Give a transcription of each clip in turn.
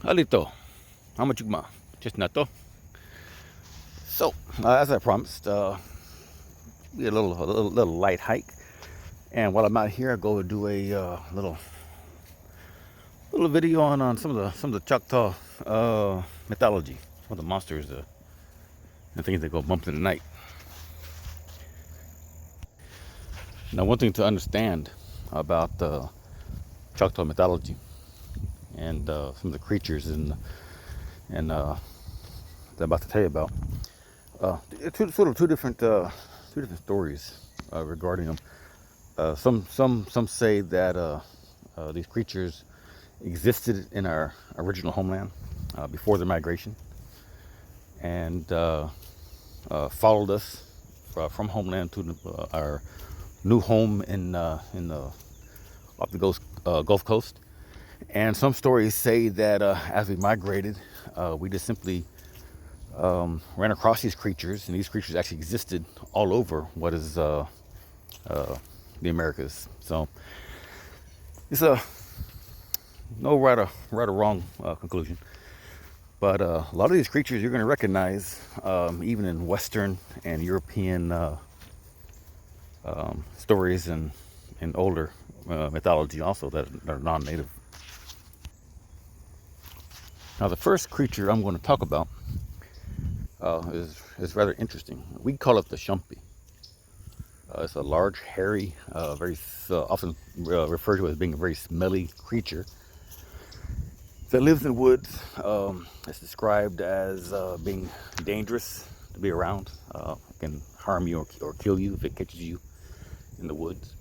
Alito, how much you just nato. So, as I promised, we had a little light hike, and while I'm out here, I go to do a little video on some of the Choctaw mythology, some of the monsters and things that go bump in the night. Now, one thing to understand about Choctaw mythology and some of the creatures that I'm about to tell you about, two different stories regarding them. Some say that these creatures existed in our original homeland before their migration, and followed us from homeland to our new home in the off the Gulf Coast. And some stories say that as we migrated, we just simply ran across these creatures, and these creatures actually existed all over what is the Americas. So it's no right or wrong conclusion, but a lot of these creatures you're going to recognize even in Western and European stories and older mythology also that are non-native. Now, the first creature I'm going to talk about is rather interesting. We call it the shumpy. It's a large, hairy, very often referred to as being a very smelly creature that lives in the woods. It's described as being dangerous to be around. It can harm you or kill you if it catches you in the woods.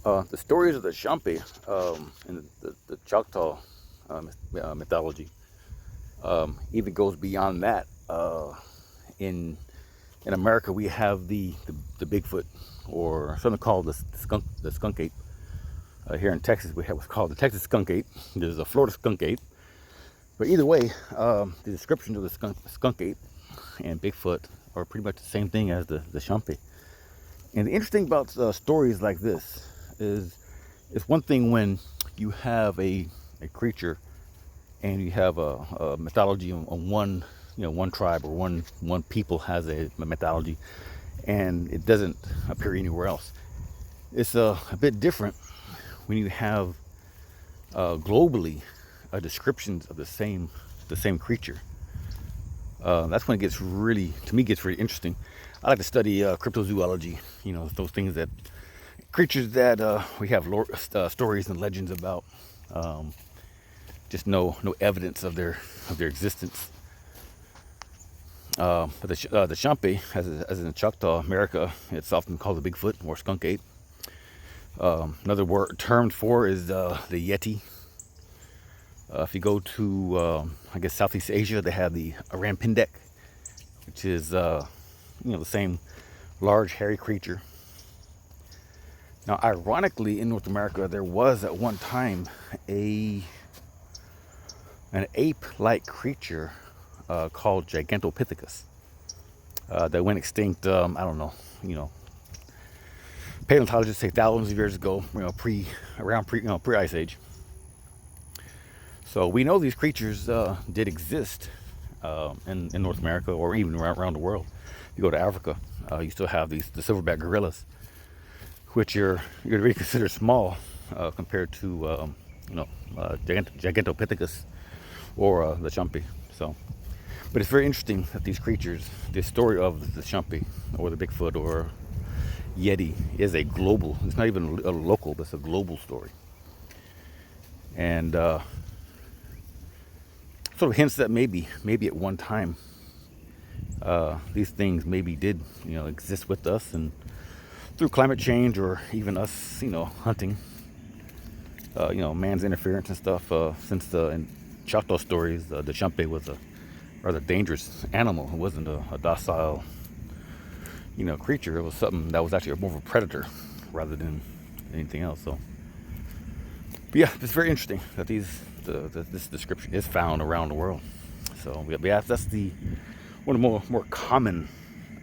The stories of the Shampe in the Choctaw mythology even goes beyond that. In America, we have the Bigfoot, or something called the skunk ape. Here in Texas, we have what's called the Texas skunk ape. There's a Florida skunk ape. But either way, the descriptions of the skunk ape and Bigfoot are pretty much the same thing as the Shampe. And the interesting about stories like this is it's one thing when you have a creature and you have a mythology on one tribe or one people has a mythology, and it doesn't appear anywhere else. It's a bit different when you have globally descriptions of the same creature. That's when it gets really interesting. I like to study cryptozoology, those things that creatures that we have stories and legends about, just no evidence of their existence. But the Shampe, as in Choctaw America, it's often called the Bigfoot or skunk ape. Another word termed for is the Yeti. If you go to I guess Southeast Asia, they have the Arampindek, which is the same large hairy creature. Now, ironically, in North America, there was at one time an ape-like creature called Gigantopithecus that went extinct. I don't know. Paleontologists say thousands of years ago. Pre-ice age. So we know these creatures did exist in North America, or even around the world. You go to Africa, you still have the silverback gorillas, which you're really considered small compared to Gigantopithecus or the Shampe. So, but it's very interesting that these creatures, the story of the Shampe or the Bigfoot or Yeti, is a global. It's not even a local, but it's a global story. And sort of hints that maybe at one time these things maybe did exist with us, and through climate change or even us hunting, man's interference and stuff. Since in Choctaw stories, the Shampe was a rather dangerous animal. It wasn't a docile creature. It was something that was actually more of a predator rather than anything else. So, but yeah, it's very interesting that the this description is found around the world. So yeah, that's the one of the more common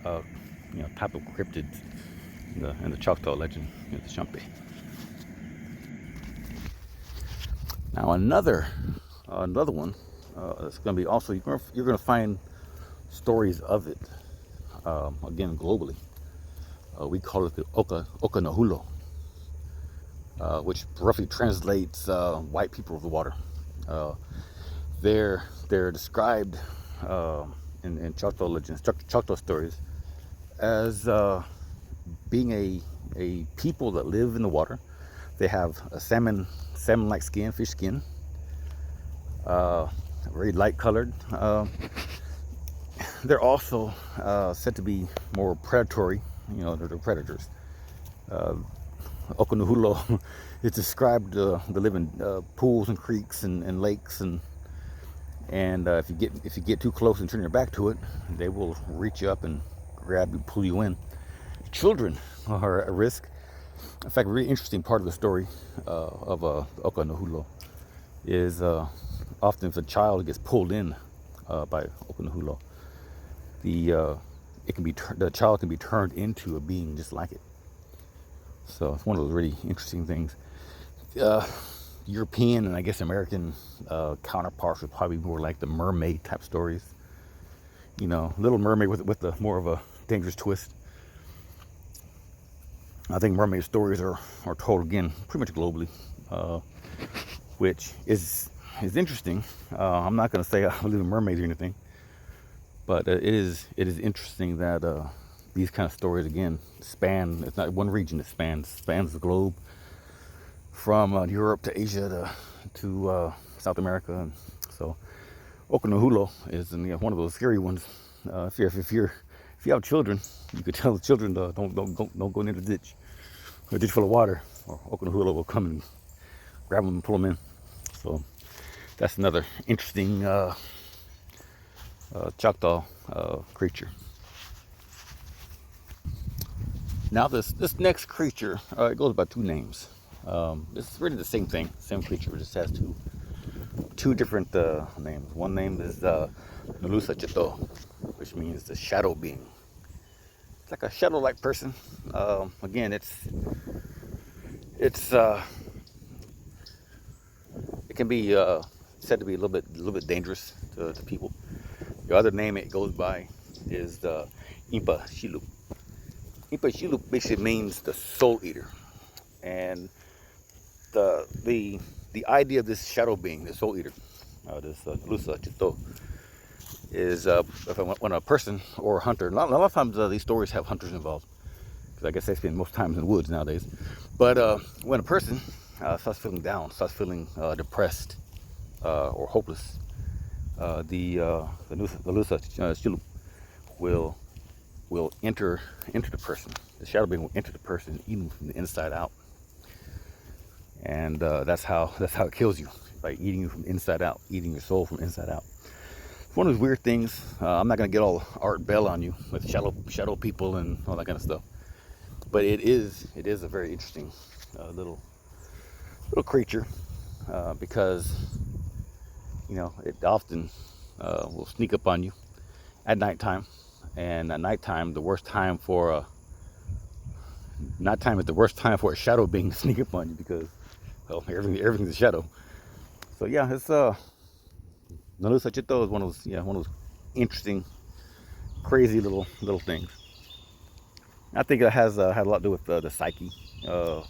type of cryptids in the Choctaw legend, the Shampe. Now another one that's going to be also you're going to find stories of it again globally. We call it the Oka Nahullo, which roughly translates white people of the water. They're described in Choctaw legends, Choctaw stories, as being a people that live in the water. They have a salmon-like skin, fish skin, very light colored. They're also said to be more predatory. They're predators. Oka Nahullo is described to live in pools and creeks and lakes, and if you get too close and turn your back to it, they will reach you up and grab you, pull you in. Children are at risk. In fact, a really interesting part of the story of Oka Nahullo is often if a child gets pulled in by Oka Nahullo, the child can be turned into a being just like it. So it's one of those really interesting things. European and I guess American counterparts would probably be more like the mermaid type stories. Little Mermaid with the more of a dangerous twist. I think mermaid stories are told again pretty much globally, which is interesting. I'm not going to say I believe in mermaids or anything, but it is interesting that these kind of stories again span. It's not one region; it spans the globe, from Europe to Asia to South America. And so Oka Nahullo is one of those scary ones. If you have children, you could tell the children don't go near the ditch, a ditch full of water, or Oka Nahullo will come and grab them and pull them in. So that's another interesting Choctaw creature. Now this next creature, it goes by two names. It's really the same thing, same creature, it just has two different names. One name is Nalusa Chito, which means the shadow being. It's like a shadow-like person. Again, it can be said to be a little bit dangerous to people. The other name it goes by is the Impa Shilup. Impa Shilup basically means the soul eater, and the idea of this shadow being, the soul eater, this Nalusa Chito, is when a person or a hunter. A lot of times these stories have hunters involved, because I guess they spend most times in the woods nowadays. But when a person starts feeling down, starts feeling depressed or hopeless, the Nalusa Chito will enter the person. The shadow being will enter the person, eating from the inside out, and that's how it kills you, by eating you from inside out, eating your soul from inside out. It's one of those weird things. I'm not gonna get all Art Bell on you with shadow people and all that kind of stuff, but it is a very interesting little creature, because it often will sneak up on you at nighttime. And at nighttime, the worst time for nighttime is the worst time for a shadow being to sneak up on you, because everything's a shadow. So yeah, it's Nalusa Chito is one of those interesting, crazy little things. I think it had a lot to do with the psyche. A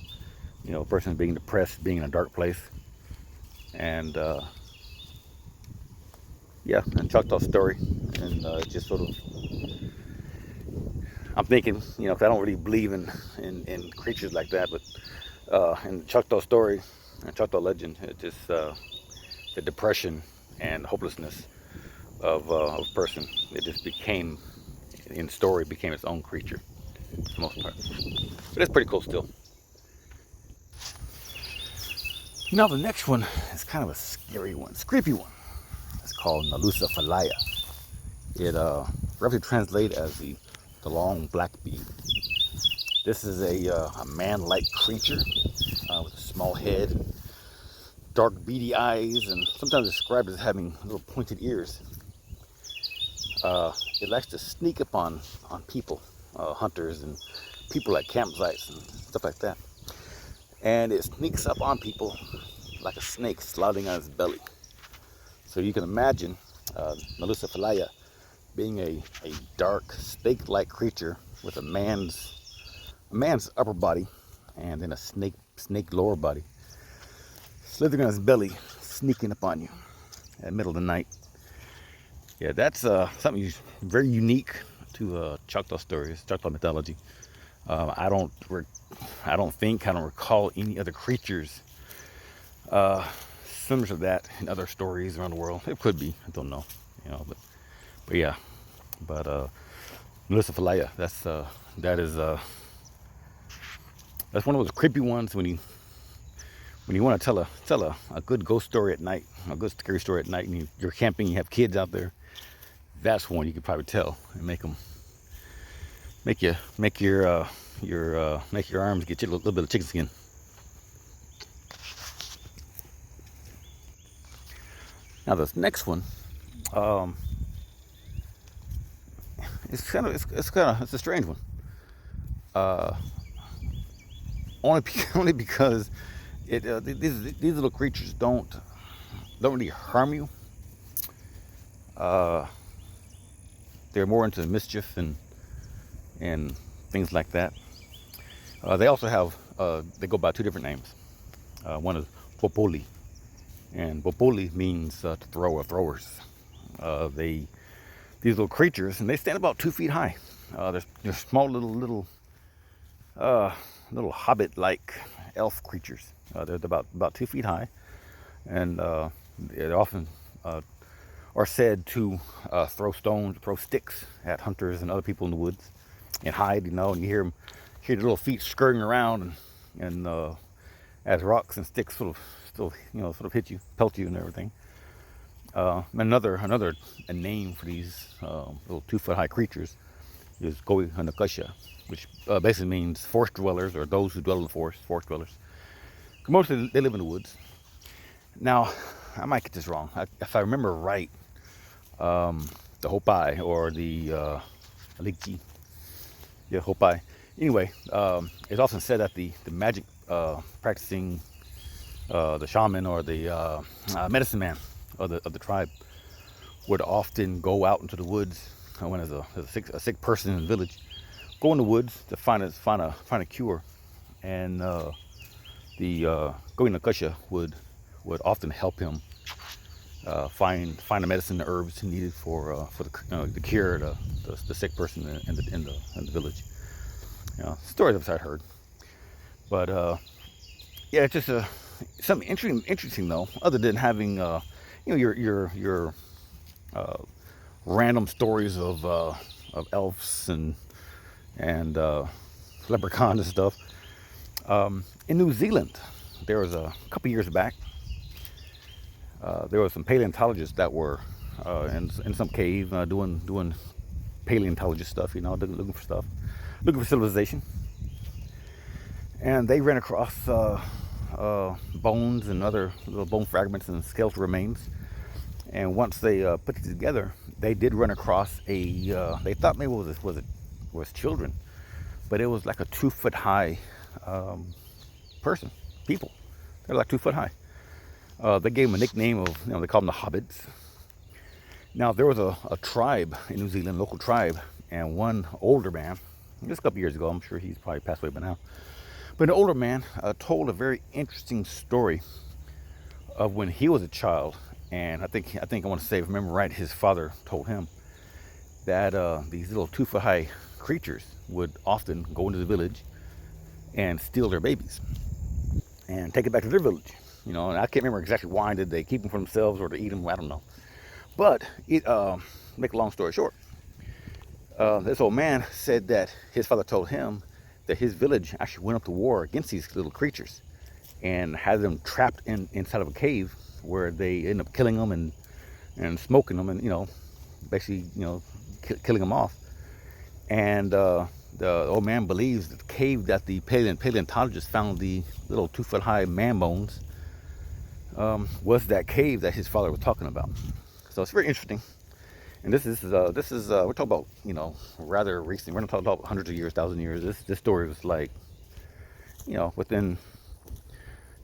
person being depressed, being in a dark place, and and Choctaw story, and just sort of. I'm thinking, because I don't really believe in creatures like that, but in Choctaw story and Choctaw legend, it just the depression and hopelessness of a person, it just became its own creature for the most part. But it's pretty cool still. Now the next one is kind of a scary one, creepy one. It's called Nalusa Falaya. It roughly translates as the long black being. This is a man-like creature with a small head, dark beady eyes, and sometimes described as having little pointed ears. It likes to sneak up on people, hunters and people at campsites and stuff like that. And it sneaks up on people like a snake sliding on its belly. So you can imagine Nalusa Falaya being a dark snake-like creature with a man's upper body and then a snake lower body, slithering on his belly, sneaking up on you at the middle of the night. Yeah, that's something very unique to Choctaw stories, Choctaw mythology. I don't recall any other creatures similar to that in other stories around the world. It could be, I don't know, but yeah. But Nalusa Falaya, that's one of those creepy ones when you want to tell a good ghost story at night, a good scary story at night, and you're camping, you have kids out there. That's one you could probably tell and make your arms get you a little bit of chicken skin. Now this next one, it's a strange one. Only because these little creatures don't really harm you. They're more into mischief and things like that. They also have they go by two different names. One is Bohpoli, and Bohpoli means to throw or throwers. These little creatures, and they stand about 2 feet high. They're small little hobbit-like elf creatures. They're about 2 feet high, and they often are said to throw stones, throw sticks at hunters and other people in the woods, and hide. And you hear the little feet scurrying around, and as rocks and sticks sort of hit you, pelt you, and everything. Another name for these little 2 foot high creatures is Kowi Anukasha, which basically means forest dwellers, or those who dwell in the forest dwellers. Mostly they live in the woods. Now, I might get this wrong. If I remember right, the Hopai or the Aligchi, yeah, Hopai. Anyway, it's often said that the magic practicing the shaman or the medicine man of the tribe would often go out into the woods when there's a sick person in the village. Go in the woods to find a cure, and the Kowi Anukasha would often help him find the medicine, the herbs needed for the cure the sick person in the village. Stories I've heard, but yeah, it's just something interesting though. Other than having your random stories of elves and leprechauns and stuff. In New Zealand, there was a couple years back. There were some paleontologists that were in some cave doing paleontologist stuff, looking for civilization, and they ran across bones and other little bone fragments and skeletal remains. And once they put it together, they did run across they thought maybe it was children, but it was like a 2 foot high people. They're like 2 foot high. They gave them a nickname of, they call them the Hobbits. Now, there was a tribe in New Zealand, local tribe, and one older man, just a couple years ago, I'm sure he's probably passed away by now, but an older man told a very interesting story of when he was a child. And I think I want to say, if I remember right, his father told him that these little 2 foot high creatures would often go into the village and steal their babies and take it back to their village. And I can't remember exactly why. Did they keep them for themselves or to eat them? I don't know. But make a long story short, this old man said that his father told him that his village actually went up to war against these little creatures and had them trapped inside of a cave, where they end up killing them and smoking them, and basically killing them off. And the old man believes that the cave that the paleontologists found the little 2 foot high man bones was that cave that his father was talking about. So it's very interesting. And this is we're talking about, you know, rather recent. We're not talking about hundreds of years, thousand years. This story was like, you know, within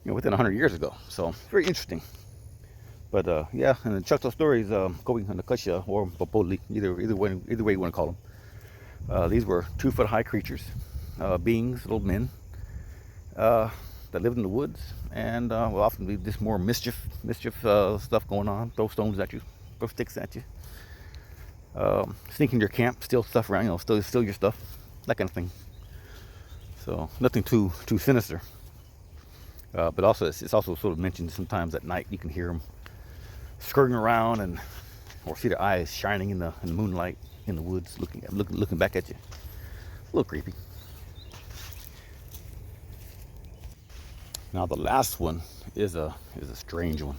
100 years ago. So very interesting. But yeah, and the Choctaw stories, Kowi Anukasha or Bohpoli, either way you want to call them. These were 2-foot high creatures, beings, little men, that lived in the woods, and will often be just more mischief stuff going on. Throw stones at you, throw sticks at you, sneak in your camp, steal stuff around, you know, steal your stuff, that kind of thing. So nothing too sinister. But also it's also sort of mentioned sometimes at night you can hear them skirting around or see their eyes shining in the moonlight in the woods, looking back at you. A little creepy. Now the last one is a strange one.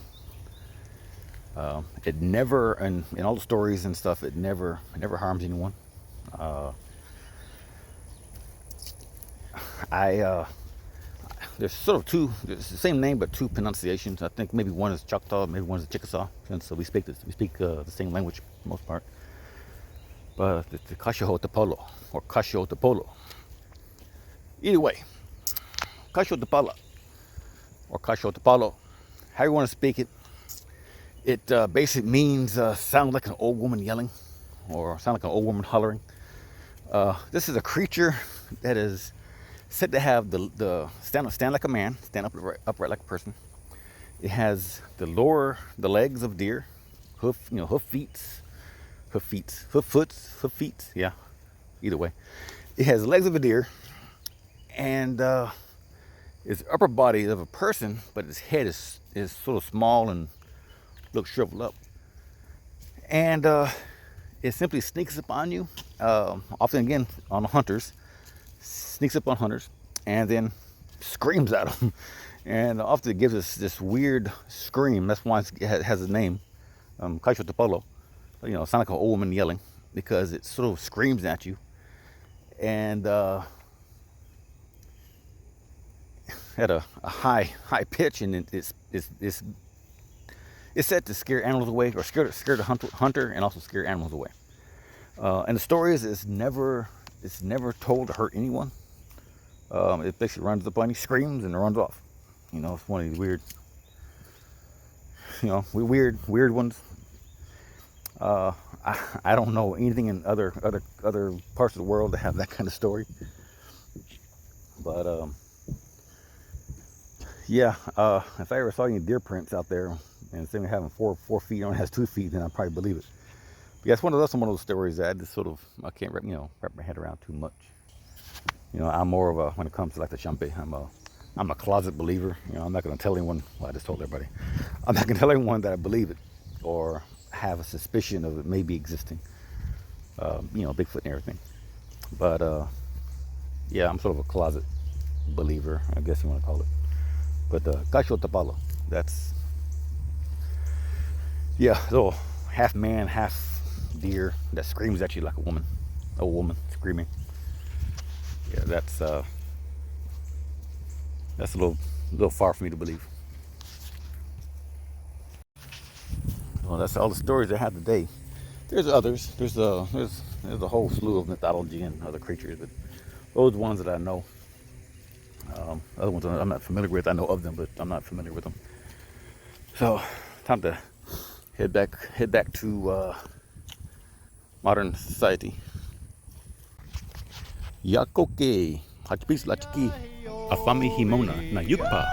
It never, and in all the stories and stuff, it never harms anyone. There's sort of two. It's the same name but two pronunciations. I think maybe one is Choctaw, maybe one is Chickasaw, and so we speak the same language for the most part. But it's the Kashehotapalo or Kashehotapalo. Either way, Kashehotapalo or Kashehotapalo, how you want to speak it. It basically means sound like an old woman yelling, or sound like an old woman hollering. This is a creature that is said to have the stand like a man, stand upright like a person. It has the legs of deer, hoof feet. Yeah, either way, it has the legs of a deer, and its upper body of a person, but its head is sort of small and looks shriveled up, and it simply sneaks up on you. Often again on hunters. Sneaks up on hunters and then screams at them, and often it gives us this weird scream. That's why it has a name, Kashehotapalo. You know, sound like an old woman yelling, because it sort of screams at you, and at a high pitch, and it's said to scare animals away, or scare the hunter, and also scare animals away. And the story is it's never told to hurt anyone. It basically runs up on you, screams, and runs off. You know, it's one of these weird ones. I don't know anything in other parts of the world that have that kind of story. But yeah, if I ever saw any deer prints out there and saying having 4 feet, only has 2 feet, then I'd probably believe it. But yeah, it's one of those stories that I just sort of can't wrap my head around too much. You know, I'm more of a, when it comes to like the Shampe, I'm a closet believer. You know, I'm not going to tell anyone. Well, I just told everybody. I'm not going to tell anyone that I believe it or have a suspicion of it maybe existing. You know, Bigfoot and everything. But yeah, I'm sort of a closet believer, I guess you want to call it. But Kashehotapalo, that's, yeah, little half man, half deer that screams at you like a woman, screaming. Yeah, that's a little far for me to believe. Well, that's all the stories I have today. There's others. There's a whole slew of mythology and other creatures, but those ones that I know. Other ones I'm not familiar with. I know of them, but I'm not familiar with them. So, time to head back to modern society. Yakoke, hachpis lachiki, afami himona, na yukpa.